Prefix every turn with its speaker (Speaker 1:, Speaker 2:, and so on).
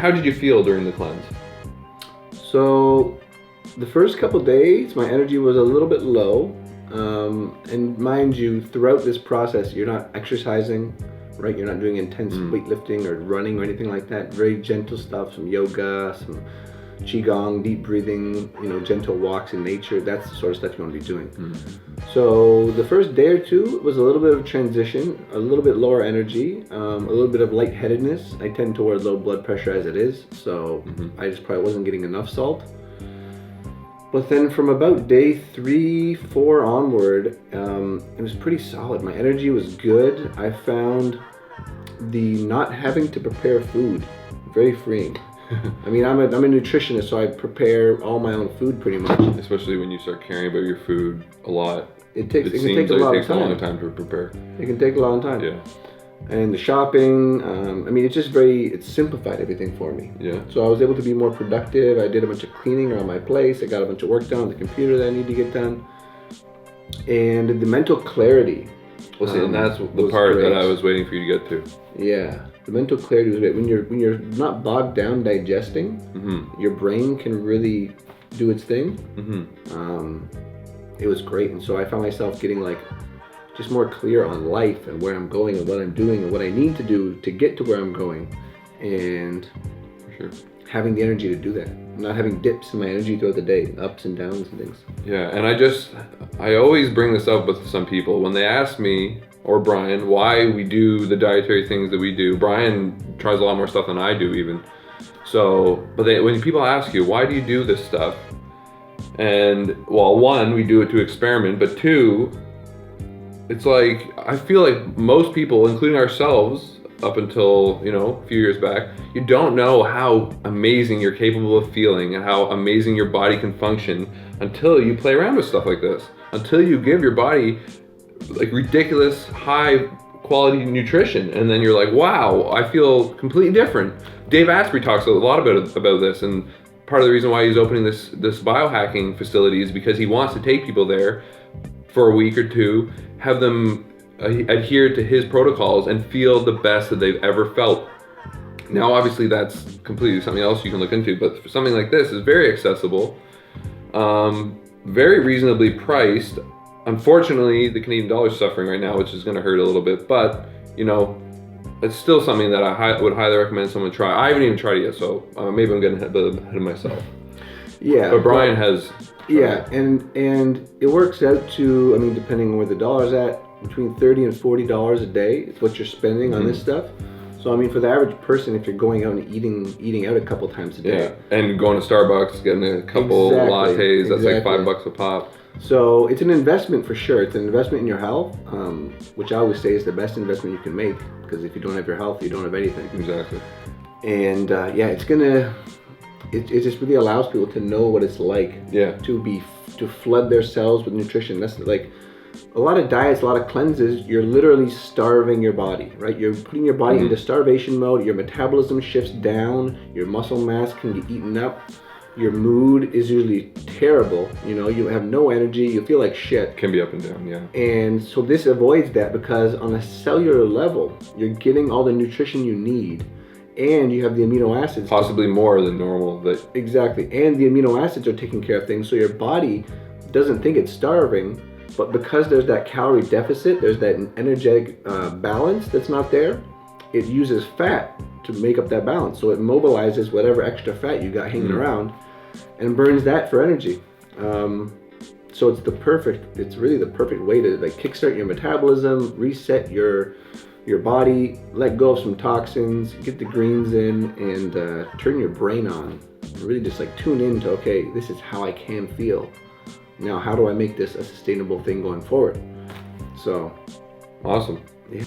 Speaker 1: how did you feel during the cleanse?
Speaker 2: So the first couple days, my energy was a little bit low. And mind you, throughout this process, you're not exercising, right? You're not doing intense weightlifting or running or anything like that. Very gentle stuff, some yoga, some qigong, deep breathing, gentle walks in nature. That's the sort of stuff you want to be doing. So the first day or two was a little bit of transition, a little bit lower energy, a little bit of lightheadedness. I tend toward low blood pressure as it is, so I just probably wasn't getting enough salt. But then from about day 3, 4 onward, it was pretty solid. My energy was good. I found the not having to prepare food very freeing. I mean, I'm a nutritionist, so I prepare all my own food pretty much.
Speaker 1: Especially when you start caring about your food a lot.
Speaker 2: It can take a long
Speaker 1: time to prepare.
Speaker 2: It can take a long time.
Speaker 1: Yeah.
Speaker 2: And the shopping, it's simplified everything for me.
Speaker 1: Yeah.
Speaker 2: So I was able to be more productive. I did a bunch of cleaning around my place. I got a bunch of work done on the computer that I need to get done. And the mental clarity.
Speaker 1: Well, see, and that's the part great. That I was waiting for you to get to.
Speaker 2: Yeah. The mental clarity was great. When you're not bogged down digesting, your brain can really do its thing. It was great. And so I found myself getting just more clear on life and where I'm going and what I'm doing and what I need to do to get to where I'm going, and having the energy to do that, not having dips in my energy throughout the day, ups and downs and things.
Speaker 1: Yeah, and I always bring this up with some people when they ask me or Bryan why we do the dietary things that we do. Bryan tries a lot more stuff than I do even. So, but when people ask you, why do you do this stuff? And well, one, we do it to experiment, but two, it's I feel like most people, including ourselves, up until, a few years back, you don't know how amazing you're capable of feeling and how amazing your body can function until you play around with stuff like this. Until you give your body ridiculous high quality nutrition, and then you're like, wow, I feel completely different. Dave Asprey talks a lot about this, and part of the reason why he's opening this biohacking facility is because he wants to take people there for a week or two, have them adhere to his protocols and feel the best that they've ever felt. Now, obviously, that's completely something else you can look into, but for something like this is very accessible, very reasonably priced. Unfortunately, the Canadian dollar is suffering right now, which is going to hurt a little bit, but it's still something that I would highly recommend someone try. I haven't even tried it yet, so maybe I'm getting ahead of myself.
Speaker 2: Yeah,
Speaker 1: but Bryan has.
Speaker 2: Yeah, and it works out to, depending on where the dollar's at, between $30 and $40 a day is what you're spending on this stuff. So for the average person, if you're going out and eating out a couple times a day,
Speaker 1: and going to Starbucks, getting a couple lattes, that's like $5 a pop.
Speaker 2: So it's an investment for sure. It's an investment in your health, which I always say is the best investment you can make, because if you don't have your health, you don't have anything.
Speaker 1: Exactly.
Speaker 2: And it just really allows people to know what it's like to flood their cells with nutrition. That's a lot of diets, a lot of cleanses, you're literally starving your body, right? You're putting your body into starvation mode, your metabolism shifts down, your muscle mass can get eaten up, your mood is usually terrible, you have no energy, you feel like shit.
Speaker 1: Can be up and down, yeah.
Speaker 2: And so this avoids that, because on a cellular level, you're getting all the nutrition you need, and you have the amino acids.
Speaker 1: Possibly more than normal.
Speaker 2: Exactly, and the amino acids are taking care of things, so your body doesn't think it's starving, but because there's that calorie deficit, there's that energetic balance that's not there, it uses fat to make up that balance. So it mobilizes whatever extra fat you got hanging around and burns that for energy. So it's really the perfect way to kickstart your metabolism, reset your body, let go of some toxins, get the greens in, and turn your brain on. Really just tune in to, okay, this is how I can feel. Now, how do I make this a sustainable thing going forward? So,
Speaker 1: awesome.
Speaker 2: Yeah.